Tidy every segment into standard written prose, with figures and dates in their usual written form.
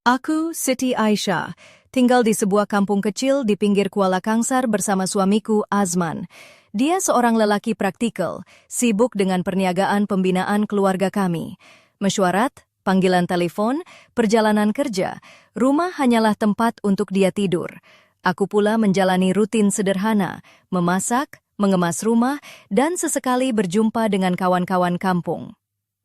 Aku, Siti Aisyah, tinggal di sebuah kampung kecil di pinggir Kuala Kangsar bersama suamiku, Azman. Dia seorang lelaki praktikal, sibuk dengan perniagaan pembinaan keluarga kami. Mesyuarat, panggilan telepon, perjalanan kerja, rumah hanyalah tempat untuk dia tidur. Aku pula menjalani rutin sederhana, memasak, mengemas rumah, dan sesekali berjumpa dengan kawan-kawan kampung.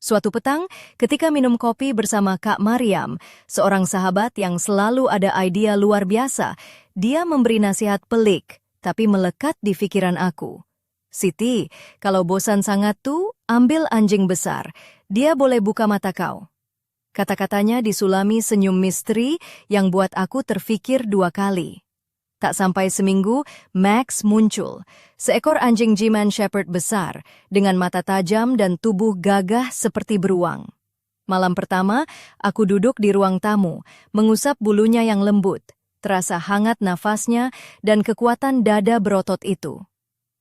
Suatu petang, ketika minum kopi bersama Kak Mariam, seorang sahabat yang selalu ada ide luar biasa, dia memberi nasihat pelik, tapi melekat di pikiran aku. Siti, kalau bosan sangat tuh, ambil anjing besar. Dia boleh buka mata kau. Kata-katanya disulami senyum misteri yang buat aku terfikir dua kali. Tak sampai seminggu, Max muncul. Seekor anjing German Shepherd besar, dengan mata tajam dan tubuh gagah seperti beruang. Malam pertama, aku duduk di ruang tamu, mengusap bulunya yang lembut. Terasa hangat nafasnya dan kekuatan dada berotot itu.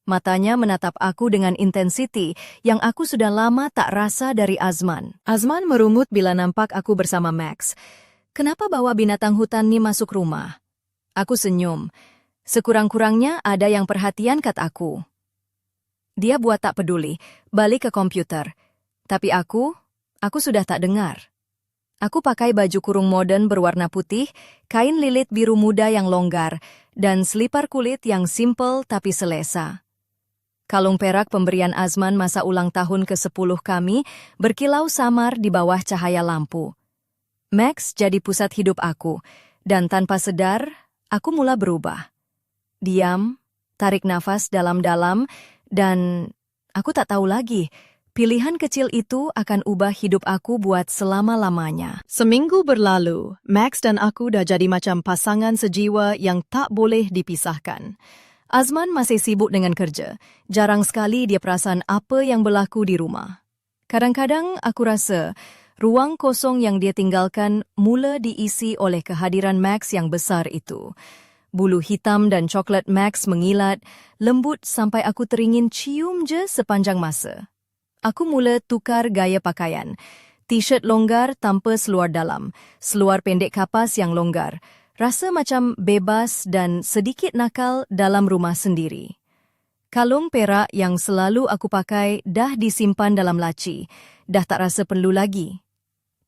Matanya menatap aku dengan intensiti yang aku sudah lama tak rasa dari Azman. Azman merungut bila nampak aku bersama Max. Kenapa bawa binatang hutan ini masuk rumah? Aku senyum. Sekurang-kurangnya ada yang perhatian, kata aku. Dia buat tak peduli, balik ke komputer. Tapi aku sudah tak dengar. Aku pakai baju kurung modern berwarna putih, kain lilit biru muda yang longgar, dan selipar kulit yang simpel tapi selesa. Kalung perak pemberian Azman masa ulang tahun ke-10 kami berkilau samar di bawah cahaya lampu. Max jadi pusat hidup aku, dan tanpa sadar, aku mula berubah. Diam, tarik nafas dalam-dalam, dan aku tak tahu lagi, pilihan kecil itu akan ubah hidup aku buat selama-lamanya. Seminggu berlalu, Max dan aku dah jadi macam pasangan sejiwa yang tak boleh dipisahkan. Azman masih sibuk dengan kerja. Jarang sekali dia perasan apa yang berlaku di rumah. Kadang-kadang aku rasa ruang kosong yang dia tinggalkan mula diisi oleh kehadiran Max yang besar itu. Bulu hitam dan coklat Max mengilat, lembut sampai aku teringin cium je sepanjang masa. Aku mula tukar gaya pakaian. T-shirt longgar tanpa seluar dalam, seluar pendek kapas yang longgar. Rasa macam bebas dan sedikit nakal dalam rumah sendiri. Kalung perak yang selalu aku pakai dah disimpan dalam laci, dah tak rasa perlu lagi.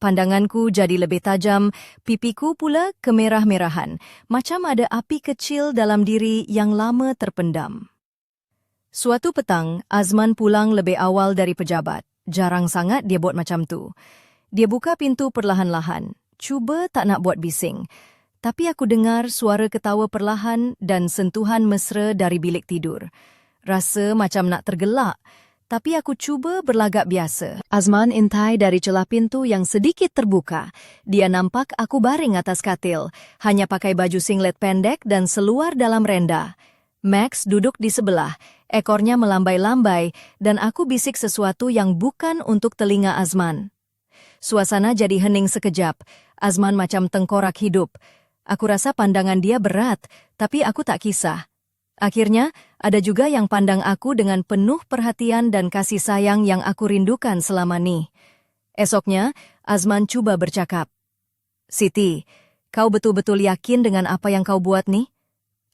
Pandanganku jadi lebih tajam, pipiku pula kemerah-merahan, macam ada api kecil dalam diri yang lama terpendam. Suatu petang, Azman pulang lebih awal dari pejabat. Jarang sangat dia buat macam tu. Dia buka pintu perlahan-lahan, cuba tak nak buat bising. Tapi aku dengar suara ketawa perlahan dan sentuhan mesra dari bilik tidur. Rasa macam nak tergelak. Tapi aku cuba berlagak biasa. Azman intai dari celah pintu yang sedikit terbuka. Dia nampak aku baring atas katil, hanya pakai baju singlet pendek dan seluar dalam renda. Max duduk di sebelah, ekornya melambai-lambai, dan aku bisik sesuatu yang bukan untuk telinga Azman. Suasana jadi hening sekejap. Azman macam tengkorak hidup. Aku rasa pandangan dia berat, tapi aku tak kisah. Akhirnya, ada juga yang pandang aku dengan penuh perhatian dan kasih sayang yang aku rindukan selama ni. Esoknya, Azman cuba bercakap. Siti, kau betul-betul yakin dengan apa yang kau buat ni?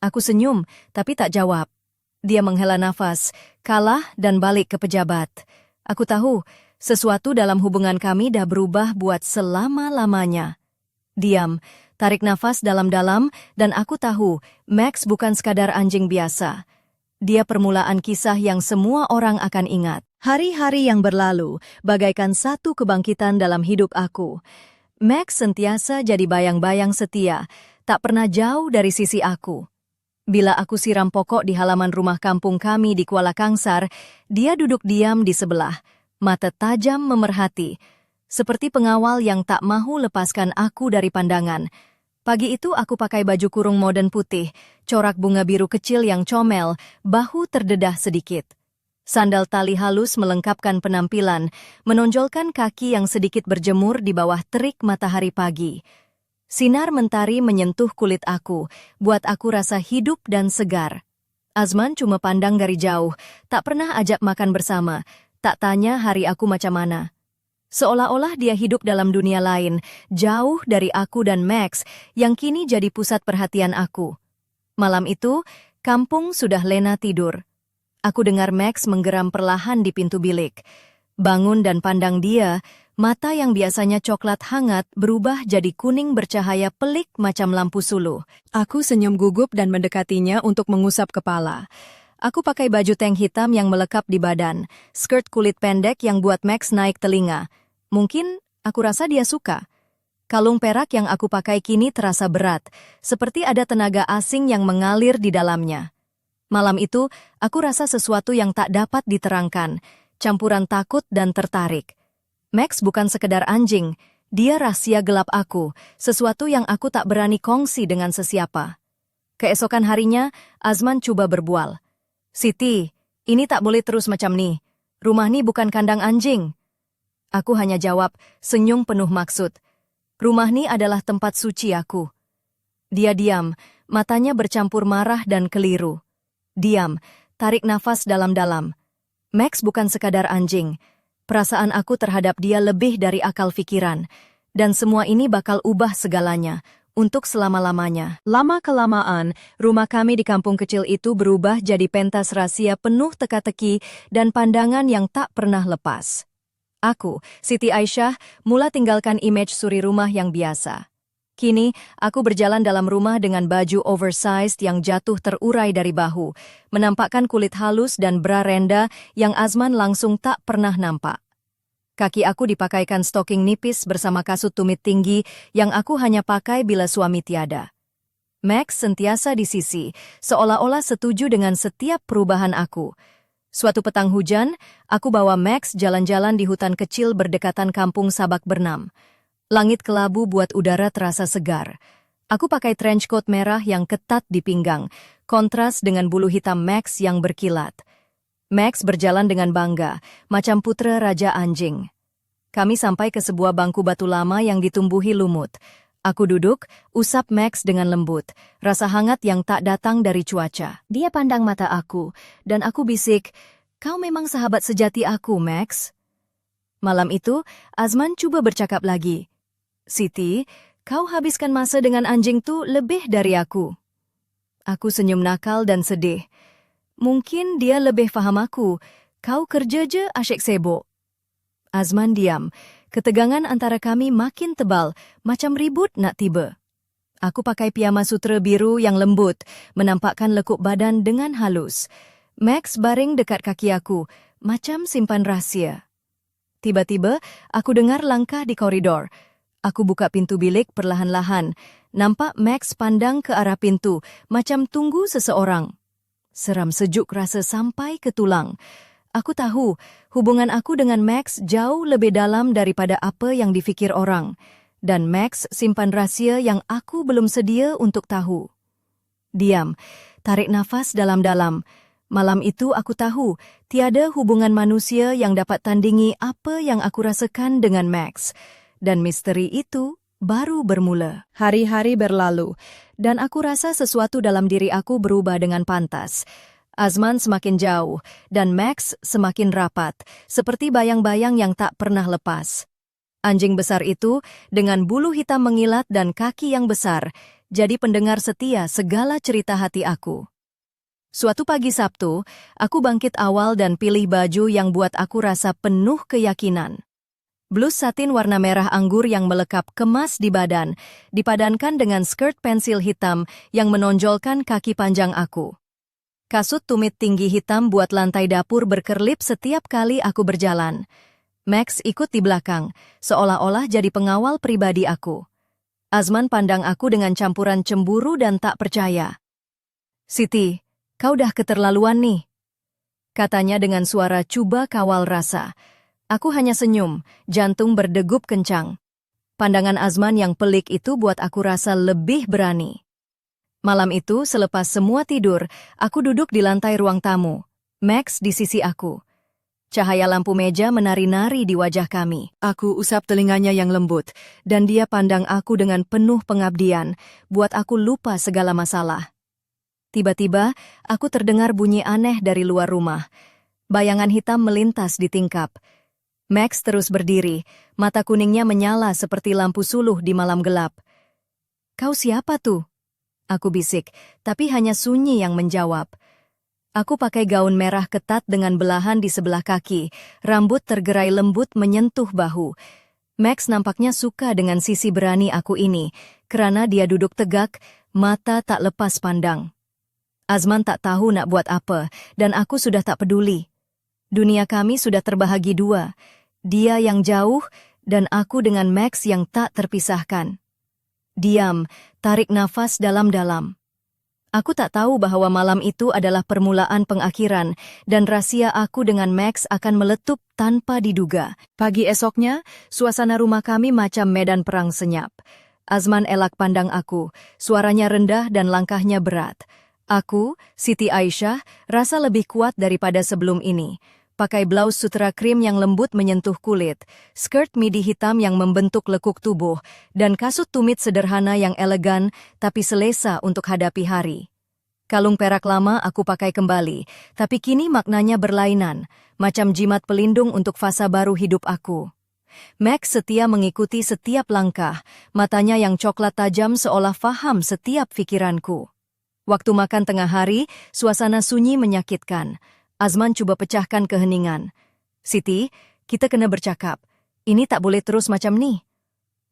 Aku senyum, tapi tak jawab. Dia menghela nafas, kalah dan balik ke pejabat. Aku tahu, sesuatu dalam hubungan kami dah berubah buat selama-lamanya. Diam. Tarik nafas dalam-dalam, dan aku tahu Max bukan sekadar anjing biasa. Dia permulaan kisah yang semua orang akan ingat. Hari-hari yang berlalu, bagaikan satu kebangkitan dalam hidup aku. Max sentiasa jadi bayang-bayang setia, tak pernah jauh dari sisi aku. Bila aku siram pokok di halaman rumah kampung kami di Kuala Kangsar, dia duduk diam di sebelah, mata tajam memerhati, seperti pengawal yang tak mahu lepaskan aku dari pandangan. Pagi itu aku pakai baju kurung modern putih, corak bunga biru kecil yang comel, bahu terdedah sedikit. Sandal tali halus melengkapkan penampilan, menonjolkan kaki yang sedikit berjemur di bawah terik matahari pagi. Sinar mentari menyentuh kulit aku, buat aku rasa hidup dan segar. Azman cuma pandang dari jauh, tak pernah ajak makan bersama, tak tanya hari aku macam mana. Seolah-olah dia hidup dalam dunia lain, jauh dari aku dan Max, yang kini jadi pusat perhatian aku. Malam itu, kampung sudah lena tidur. Aku dengar Max menggeram perlahan di pintu bilik. Bangun dan pandang dia, mata yang biasanya coklat hangat berubah jadi kuning bercahaya pelik macam lampu suluh. Aku senyum gugup dan mendekatinya untuk mengusap kepala. Aku pakai baju tank hitam yang melekap di badan, skirt kulit pendek yang buat Max naik telinga. Mungkin aku rasa dia suka. Kalung perak yang aku pakai kini terasa berat, seperti ada tenaga asing yang mengalir di dalamnya. Malam itu, aku rasa sesuatu yang tak dapat diterangkan, campuran takut dan tertarik. Max bukan sekedar anjing, dia rahasia gelap aku, sesuatu yang aku tak berani kongsi dengan sesiapa. Keesokan harinya, Azman coba berbual. "Siti, ini tak boleh terus macam nih. Rumah ni bukan kandang anjing." Aku hanya jawab, senyum penuh maksud. "Rumah ni adalah tempat suci aku." Dia diam, matanya bercampur marah dan keliru. Diam, tarik nafas dalam-dalam. Max bukan sekadar anjing. Perasaan aku terhadap dia lebih dari akal pikiran. Dan semua ini bakal ubah segalanya, untuk selama-lamanya. Lama-kelamaan, rumah kami di kampung kecil itu berubah jadi pentas rahasia penuh teka-teki dan pandangan yang tak pernah lepas. Aku, Siti Aisyah, mula tinggalkan image suri rumah yang biasa. Kini, aku berjalan dalam rumah dengan baju oversized yang jatuh terurai dari bahu, menampakkan kulit halus dan bra renda yang Azman langsung tak pernah nampak. Kaki aku dipakaikan stocking nipis bersama kasut tumit tinggi yang aku hanya pakai bila suami tiada. Max sentiasa di sisi, seolah-olah setuju dengan setiap perubahan aku. Suatu petang hujan, aku bawa Max jalan-jalan di hutan kecil berdekatan kampung Sabak Bernam. Langit kelabu buat udara terasa segar. Aku pakai trench coat merah yang ketat di pinggang, kontras dengan bulu hitam Max yang berkilat. Max berjalan dengan bangga, macam putra raja anjing. Kami sampai ke sebuah bangku batu lama yang ditumbuhi lumut. Aku duduk, usap Max dengan lembut, rasa hangat yang tak datang dari cuaca. Dia pandang mata aku, dan aku bisik, "Kau memang sahabat sejati aku, Max." Malam itu, Azman coba bercakap lagi. "Siti, kau habiskan masa dengan anjing tu lebih dari aku." Aku senyum nakal dan sedih. "Mungkin dia lebih faham aku. Kau kerja je asyik sibuk." Azman diam. Ketegangan antara kami makin tebal, macam ribut nak tiba. Aku pakai piyama sutra biru yang lembut, menampakkan lekuk badan dengan halus. Max baring dekat kaki aku, macam simpan rahsia. Tiba-tiba, aku dengar langkah di koridor. Aku buka pintu bilik perlahan-lahan. Nampak Max pandang ke arah pintu, macam tunggu seseorang. Seram sejuk rasa sampai ke tulang. Aku tahu, hubungan aku dengan Max jauh lebih dalam daripada apa yang difikir orang. Dan Max simpan rahsia yang aku belum sedia untuk tahu. Diam, tarik nafas dalam-dalam. Malam itu aku tahu, tiada hubungan manusia yang dapat tandingi apa yang aku rasakan dengan Max. Dan misteri itu baru bermula. Hari-hari berlalu, dan aku rasa sesuatu dalam diri aku berubah dengan pantas. Azman semakin jauh, dan Max semakin rapat, seperti bayang-bayang yang tak pernah lepas. Anjing besar itu, dengan bulu hitam mengilat dan kaki yang besar, jadi pendengar setia segala cerita hati aku. Suatu pagi Sabtu, aku bangkit awal dan pilih baju yang buat aku rasa penuh keyakinan. Blus satin warna merah anggur yang melekap kemas di badan, dipadankan dengan skirt pensil hitam yang menonjolkan kaki panjang aku. Kasut tumit tinggi hitam buat lantai dapur berkerlip setiap kali aku berjalan. Max ikut di belakang, seolah-olah jadi pengawal pribadi aku. Azman pandang aku dengan campuran cemburu dan tak percaya. "Siti, kau dah keterlaluan nih," katanya dengan suara cuba kawal rasa. Aku hanya senyum, jantung berdegup kencang. Pandangan Azman yang pelik itu buat aku rasa lebih berani. Malam itu, selepas semua tidur, aku duduk di lantai ruang tamu. Max di sisi aku. Cahaya lampu meja menari-nari di wajah kami. Aku usap telinganya yang lembut, dan dia pandang aku dengan penuh pengabdian, buat aku lupa segala masalah. Tiba-tiba, aku terdengar bunyi aneh dari luar rumah. Bayangan hitam melintas di tingkap. Max terus berdiri, mata kuningnya menyala seperti lampu suluh di malam gelap. "Kau siapa tuh?" Aku bisik, tapi hanya Sunyi yang menjawab. Aku pakai gaun merah ketat dengan belahan di sebelah kaki, rambut tergerai lembut menyentuh bahu. Max nampaknya suka dengan sisi berani aku ini, karena dia duduk tegak, mata tak lepas pandang. Azman tak tahu nak buat apa, dan aku sudah tak peduli. Dunia kami sudah terbahagi dua, dia yang jauh, dan aku dengan Max yang tak terpisahkan. Diam, tarik nafas dalam-dalam. Aku tak tahu bahwa malam itu adalah permulaan pengakhiran dan rahasia aku dengan Max akan meletup tanpa diduga. Pagi esoknya, suasana rumah kami macam medan perang senyap. Azman elak pandang aku, suaranya rendah dan langkahnya berat. Aku, Siti Aisyah, rasa lebih kuat daripada sebelum ini. Pakai blaus sutera krim yang lembut menyentuh kulit, skirt midi hitam yang membentuk lekuk tubuh, dan kasut tumit sederhana yang elegan tapi selesa untuk hadapi hari. Kalung perak lama aku pakai kembali, tapi kini maknanya berlainan, macam jimat pelindung untuk fasa baru hidup aku. Max setia mengikuti setiap langkah, matanya yang coklat tajam seolah faham setiap pikiranku. Waktu makan tengah hari, suasana sunyi menyakitkan. Azman coba pecahkan keheningan. "Siti, kita kena bercakap. Ini tak boleh terus macam ni."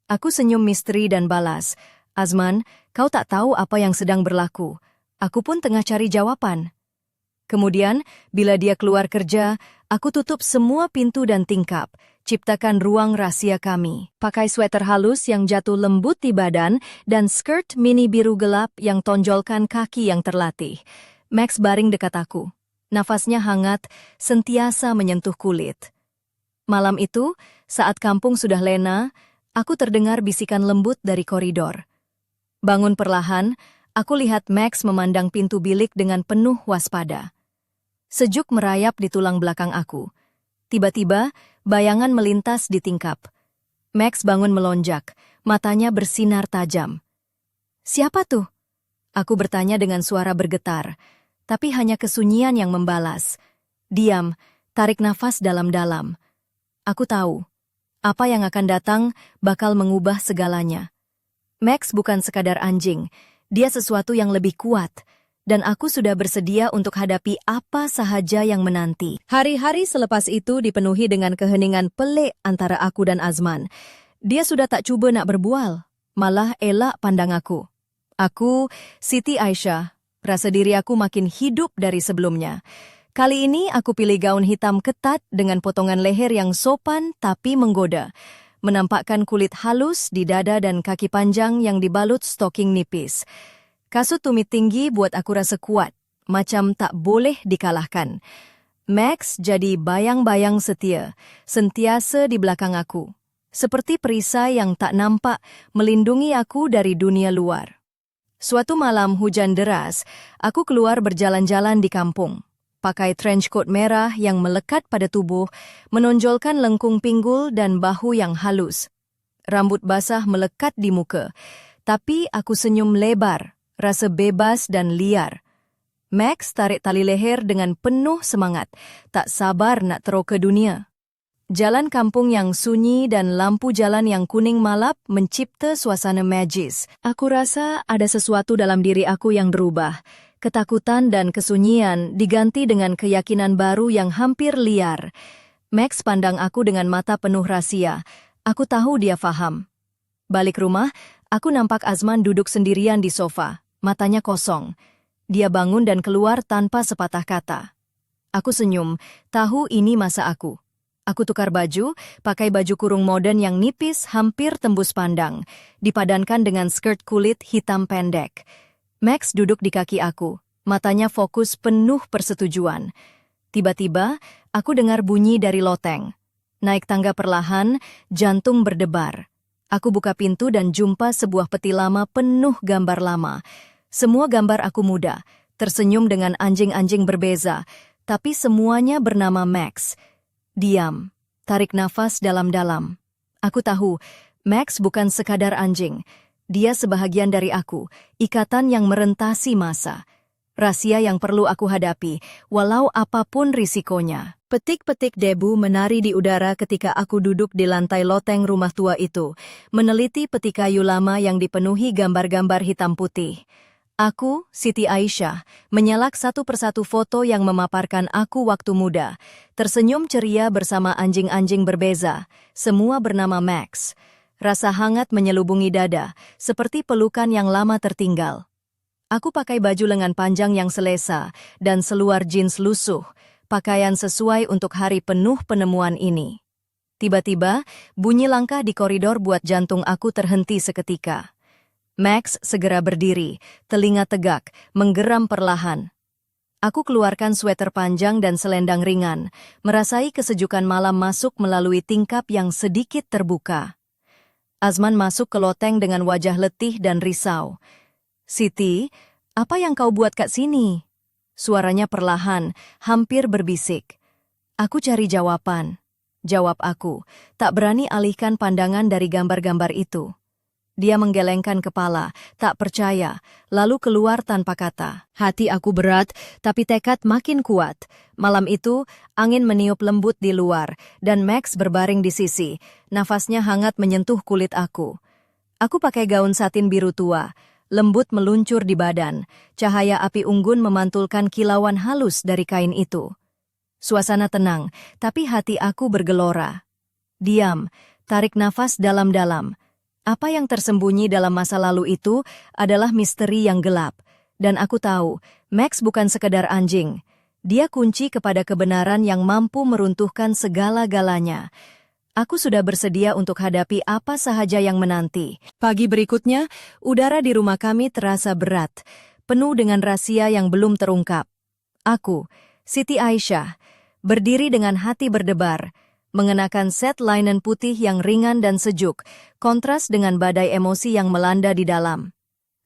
Aku senyum misteri dan balas. "Azman, kau tak tahu apa yang sedang berlaku. Aku pun tengah cari jawaban." Kemudian, bila dia keluar kerja, aku tutup semua pintu dan tingkap, ciptakan ruang rahasia kami. Pakai sweater halus yang jatuh lembut di badan dan skirt mini biru gelap yang tonjolkan kaki yang terlatih. Max baring dekat aku. Nafasnya hangat, sentiasa menyentuh kulit. Malam itu, saat kampung sudah lena, aku terdengar bisikan lembut dari koridor. Bangun perlahan, aku lihat Max memandang pintu bilik dengan penuh waspada. Sejuk merayap di tulang belakang aku. Tiba-tiba, bayangan melintas di tingkap. Max bangun melonjak, matanya bersinar tajam. "Siapa tuh?" Aku bertanya dengan suara bergetar. Tapi hanya kesunyian yang membalas. Diam, tarik nafas dalam-dalam. Aku tahu, apa yang akan datang bakal mengubah segalanya. Max bukan sekadar anjing, dia sesuatu yang lebih kuat, dan aku sudah bersedia untuk hadapi apa sahaja yang menanti. Hari-hari selepas itu dipenuhi dengan keheningan pelik antara aku dan Azman. Dia sudah tak cuba nak berbual, malah elak pandang aku. Aku, Siti Aisyah, rasa diri aku makin hidup dari sebelumnya. Kali ini aku pilih gaun hitam ketat dengan potongan leher yang sopan tapi menggoda, menampakkan kulit halus di dada dan kaki panjang yang dibalut stoking nipis. Kasut tumit tinggi buat aku rasa kuat, macam tak boleh dikalahkan. Max jadi bayang-bayang setia, sentiasa di belakang aku. Seperti perisai yang tak nampak melindungi aku dari dunia luar. Suatu malam hujan deras, aku keluar berjalan-jalan di kampung. Pakai trench coat merah yang melekat pada tubuh, menonjolkan lengkung pinggul dan bahu yang halus. Rambut basah melekat di muka, tapi aku senyum lebar, rasa bebas dan liar. Max tarik tali leher dengan penuh semangat, tak sabar nak terok ke dunia. Jalan kampung yang sunyi dan lampu jalan yang kuning malap mencipta suasana magis. Aku rasa ada sesuatu dalam diri aku yang berubah. Ketakutan dan kesunyian diganti dengan keyakinan baru yang hampir liar. Max pandang aku dengan mata penuh rahasia. Aku tahu dia faham. Balik rumah, aku nampak Azman duduk sendirian di sofa, matanya kosong. Dia bangun dan keluar tanpa sepatah kata. Aku senyum, tahu ini masa aku. Aku tukar baju, pakai baju kurung modern yang nipis hampir tembus pandang, dipadankan dengan skirt kulit hitam pendek. Max duduk di kaki aku, matanya fokus penuh persetujuan. Tiba-tiba, aku dengar bunyi dari loteng. Naik tangga perlahan, jantung berdebar. Aku buka pintu dan jumpa sebuah peti lama penuh gambar lama. Semua gambar aku muda, tersenyum dengan anjing-anjing berbeza, tapi semuanya bernama Max. Diam, tarik nafas dalam-dalam. Aku tahu, Max bukan sekadar anjing. Dia sebahagian dari aku, ikatan yang merentasi masa. Rahasia yang perlu aku hadapi, walau apapun risikonya. Petik-petik debu menari di udara ketika aku duduk di lantai loteng rumah tua itu, meneliti peti kayu lama yang dipenuhi gambar-gambar hitam putih. Aku, Siti Aisyah, menyalak satu persatu foto yang memaparkan aku waktu muda, tersenyum ceria bersama anjing-anjing berbeza, semua bernama Max. Rasa hangat menyelubungi dada, seperti pelukan yang lama tertinggal. Aku pakai baju lengan panjang yang selesa dan seluar jeans lusuh, pakaian sesuai untuk hari penuh penemuan ini. Tiba-tiba, bunyi langkah di koridor buat jantung aku terhenti seketika. Max segera berdiri, telinga tegak, menggeram perlahan. Aku keluarkan sweater panjang dan selendang ringan, merasai kesejukan malam masuk melalui tingkap yang sedikit terbuka. Azman masuk ke loteng dengan wajah letih dan risau. "Siti, apa yang kau buat kat sini?" Suaranya perlahan, hampir berbisik. "Aku cari jawaban," jawab aku, tak berani alihkan pandangan dari gambar-gambar itu. Dia menggelengkan kepala, tak percaya, lalu keluar tanpa kata. Hati aku berat, tapi tekad makin kuat. Malam itu, angin meniup lembut di luar, dan Max berbaring di sisi. Nafasnya hangat menyentuh kulit aku. Aku pakai gaun satin biru tua. Lembut meluncur di badan, cahaya api unggun memantulkan kilauan halus dari kain itu. Suasana tenang, tapi hati aku bergelora. Diam, tarik nafas dalam-dalam. Apa yang tersembunyi dalam masa lalu itu adalah misteri yang gelap. Dan aku tahu, Max bukan sekedar anjing. Dia kunci kepada kebenaran yang mampu meruntuhkan segala-galanya. Aku sudah bersedia untuk hadapi apa sahaja yang menanti. Pagi berikutnya, udara di rumah kami terasa berat, penuh dengan rahasia yang belum terungkap. Aku, Siti Aisyah, berdiri dengan hati berdebar, mengenakan set linen putih yang ringan dan sejuk, kontras dengan badai emosi yang melanda di dalam.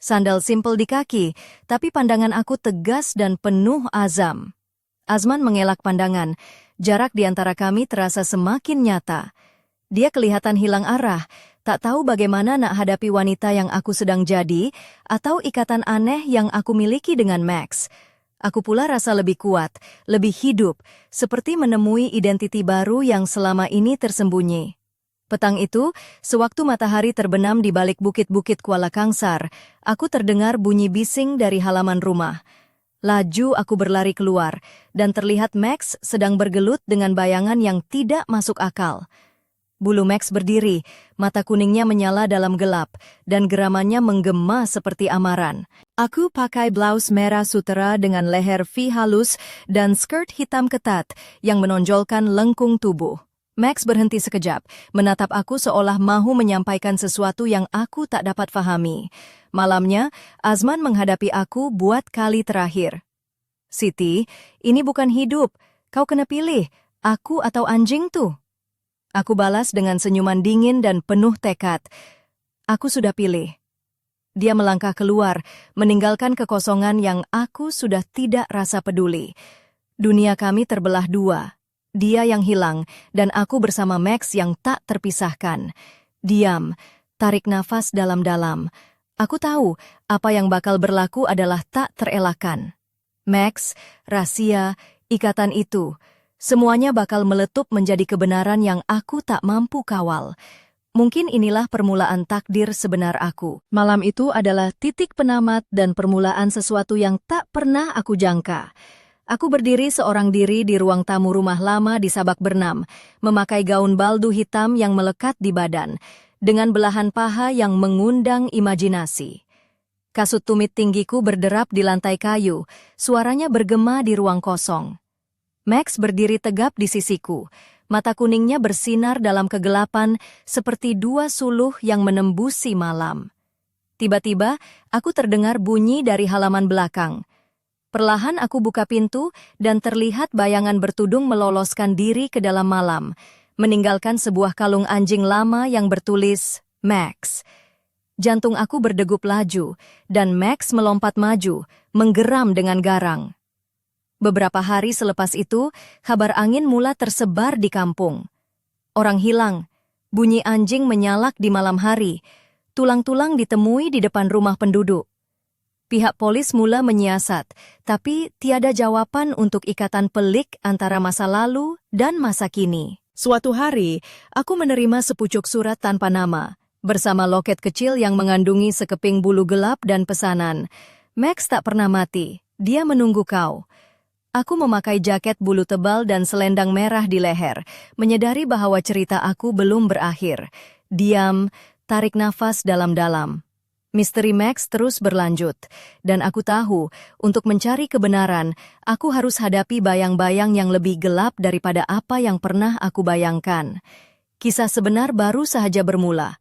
Sandal simpel di kaki, tapi pandangan aku tegas dan penuh azam. Azman mengelak pandangan, jarak di antara kami terasa semakin nyata. Dia kelihatan hilang arah, tak tahu bagaimana nak hadapi wanita yang aku sedang jadi, atau ikatan aneh yang aku miliki dengan Max. Aku pula rasa lebih kuat, lebih hidup, seperti menemui identiti baru yang selama ini tersembunyi. Petang itu, sewaktu matahari terbenam di balik bukit-bukit Kuala Kangsar, aku terdengar bunyi bising dari halaman rumah. Laju aku berlari keluar, dan terlihat Max sedang bergelut dengan bayangan yang tidak masuk akal. Bulu Max berdiri, mata kuningnya menyala dalam gelap, dan geramannya menggema seperti amaran. Aku pakai blouse merah sutera dengan leher V halus dan skirt hitam ketat yang menonjolkan lengkung tubuh. Max berhenti sekejap, menatap aku seolah mahu menyampaikan sesuatu yang aku tak dapat fahami. Malamnya, Azman menghadapi aku buat kali terakhir. "Siti, ini bukan hidup. Kau kena pilih, aku atau anjing tuh?" Aku balas dengan senyuman dingin dan penuh tekad. "Aku sudah pilih." Dia melangkah keluar, meninggalkan kekosongan yang aku sudah tidak rasa peduli. Dunia kami terbelah dua. Dia yang hilang, dan aku bersama Max yang tak terpisahkan. Diam, tarik nafas dalam-dalam. Aku tahu apa yang bakal berlaku adalah tak terelakkan. Max, rahasia, ikatan itu, semuanya bakal meletup menjadi kebenaran yang aku tak mampu kawal. Mungkin inilah permulaan takdir sebenar aku. Malam itu adalah titik penamat dan permulaan sesuatu yang tak pernah aku jangka. Aku berdiri seorang diri di ruang tamu rumah lama di Sabak Bernam, memakai gaun baldu hitam yang melekat di badan, dengan belahan paha yang mengundang imajinasi. Kasut tumit tinggiku berderap di lantai kayu, suaranya bergema di ruang kosong. Max berdiri tegap di sisiku, mata kuningnya bersinar dalam kegelapan seperti dua suluh yang menembusi malam. Tiba-tiba, aku terdengar bunyi dari halaman belakang. Perlahan aku buka pintu dan terlihat bayangan bertudung meloloskan diri ke dalam malam, meninggalkan sebuah kalung anjing lama yang bertulis Max. Jantung aku berdegup laju, dan Max melompat maju, menggeram dengan garang. Beberapa hari selepas itu, kabar angin mula tersebar di kampung. Orang hilang, bunyi anjing menyalak di malam hari, tulang-tulang ditemui di depan rumah penduduk. Pihak polis mula menyiasat, tapi tiada jawaban untuk ikatan pelik antara masa lalu dan masa kini. Suatu hari, aku menerima sepucuk surat tanpa nama, bersama loket kecil yang mengandungi sekeping bulu gelap dan pesanan. Max tak pernah mati, dia menunggu kau. Aku memakai jaket bulu tebal dan selendang merah di leher, menyadari bahwa cerita aku belum berakhir. Diam, tarik nafas dalam-dalam. Misteri Max terus berlanjut, dan aku tahu, untuk mencari kebenaran, aku harus hadapi bayang-bayang yang lebih gelap daripada apa yang pernah aku bayangkan. Kisah sebenar baru saja bermula.